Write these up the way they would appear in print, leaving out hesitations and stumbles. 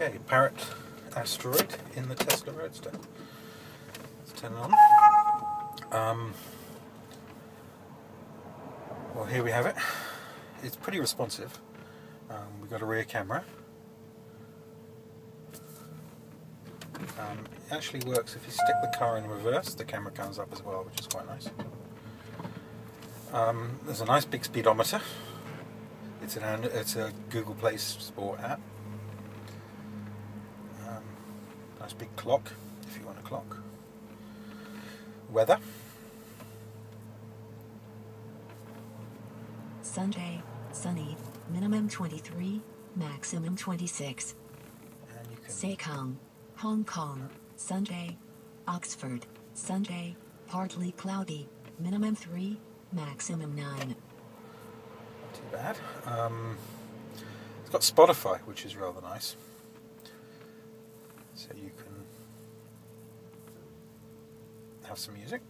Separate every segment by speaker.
Speaker 1: Okay, Parrot Asteroid in the Tesla Roadster. Let's turn it on. Well, here we have it. It's pretty responsive. We've got a rear camera. It actually works if you stick the car in reverse, the camera comes up as well, which is quite nice. There's a nice big speedometer. It's a Google Play Sport app. Nice big clock, if you want a clock. Weather.
Speaker 2: Sunday, sunny, minimum 23, maximum 26.
Speaker 1: And you can
Speaker 2: Sekong, Hong Kong, Sunday, Oxford, Sunday, partly cloudy, minimum 3, maximum 9.
Speaker 1: Not too bad. It's got Spotify, which is rather nice. So you can have some music.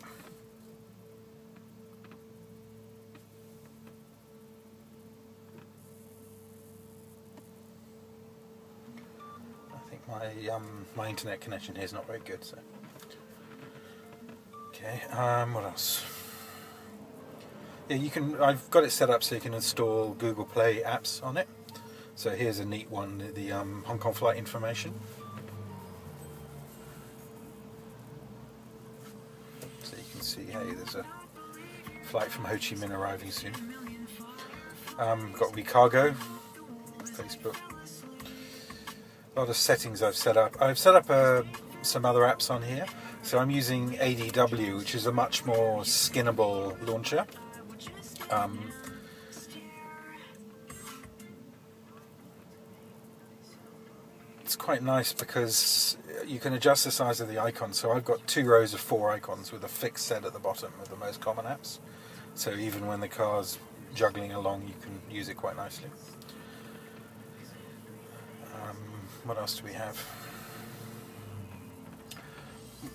Speaker 1: I think my internet connection here is not very good. So okay, what else? Yeah, you can. I've got it set up so you can install Google Play apps on it. So here's a neat one: the Hong Kong flight information. So you can see, hey, there's a flight from Ho Chi Minh arriving soon. Got Recargo, Facebook. A lot of settings I've set up. I've set up some other apps on here. So I'm using ADW, which is a much more skinnable launcher. It's quite nice because you can adjust the size of the icons. So I've got 2 rows of 4 icons with a fixed set at the bottom of the most common apps. So even when the car's juggling along, you can use it quite nicely. What else do we have?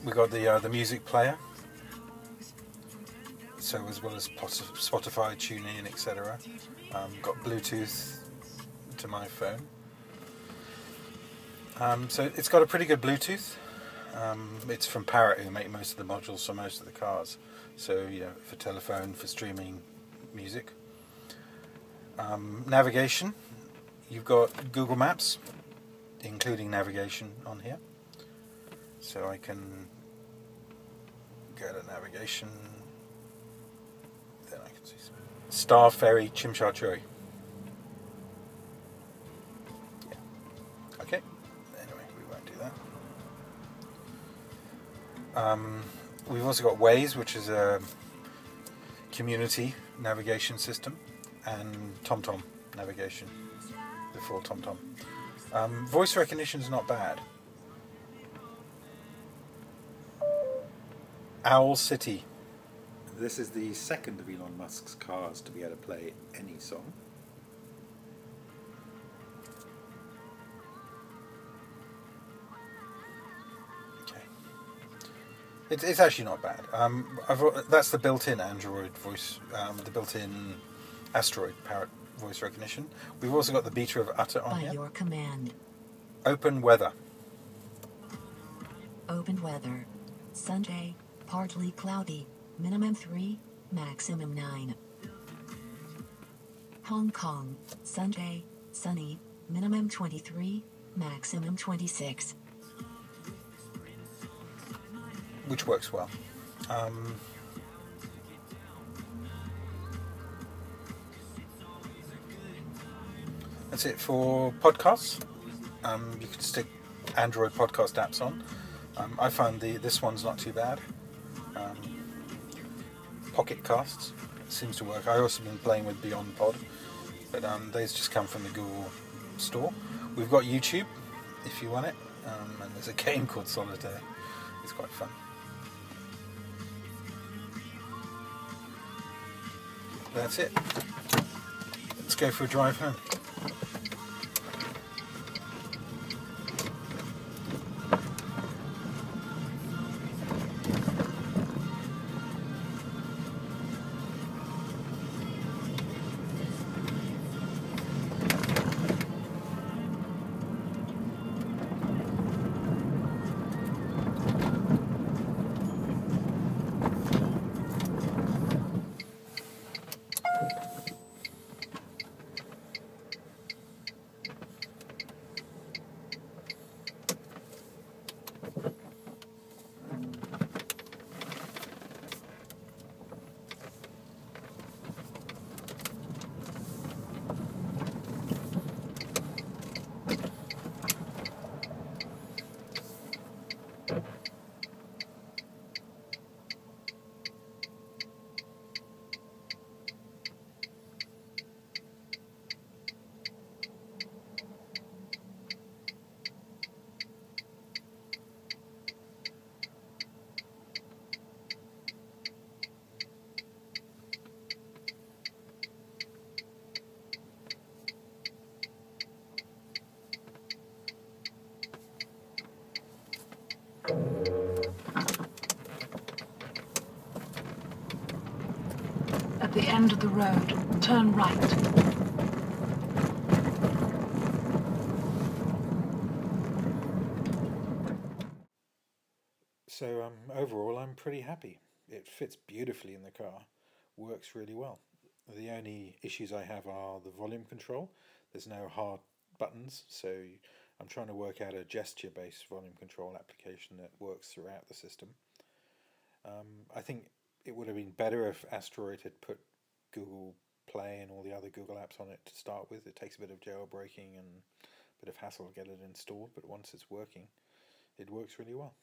Speaker 1: We got the music player. So as well as Spotify, TuneIn, etc. Got Bluetooth to my phone. So it's got a pretty good Bluetooth. It's from Parrot, who make most of the modules for most of the cars. So for telephone, for streaming music. Navigation. You've got Google Maps, including navigation on here. So I can go to navigation. Then I can see Star Ferry Chim Cha Choi. Yeah. Okay. Anyway, we won't do that. We've also got Waze, which is a community navigation system, and TomTom navigation before TomTom. Voice recognition is not bad. Owl City. This is the second of Elon Musk's cars to be able to play any song. Okay. It's actually not bad. That's the built-in Android voice, the built-in Asteroid Parrot voice recognition. We've also got the beta of Utter on here.
Speaker 2: By your command.
Speaker 1: Open weather.
Speaker 2: Open weather. Sunday, partly cloudy, minimum 3, maximum 9. Hong Kong, Sunday, sunny, minimum 23, maximum 26.
Speaker 1: Which works well. That's it for podcasts. You can stick Android podcast apps on. I found this one's not too bad. Pocket Casts seems to work. I also been playing with Beyond Pod, but those just come from the Google Store. We've got YouTube if you want it, and there's a game called Solitaire. It's quite fun. That's it. Let's go for a drive home.
Speaker 3: end of the road. Turn right.
Speaker 1: So overall I'm pretty happy. It fits beautifully in the car, works really well. The only issues I have are the volume control. There's no hard buttons, so I'm trying to work out a gesture-based volume control application that works throughout the system. I think it would have been better if Asteroid had put Google Play and all the other Google apps on it to start with. It takes a bit of jailbreaking and a bit of hassle to get it installed, but once it's working, it works really well.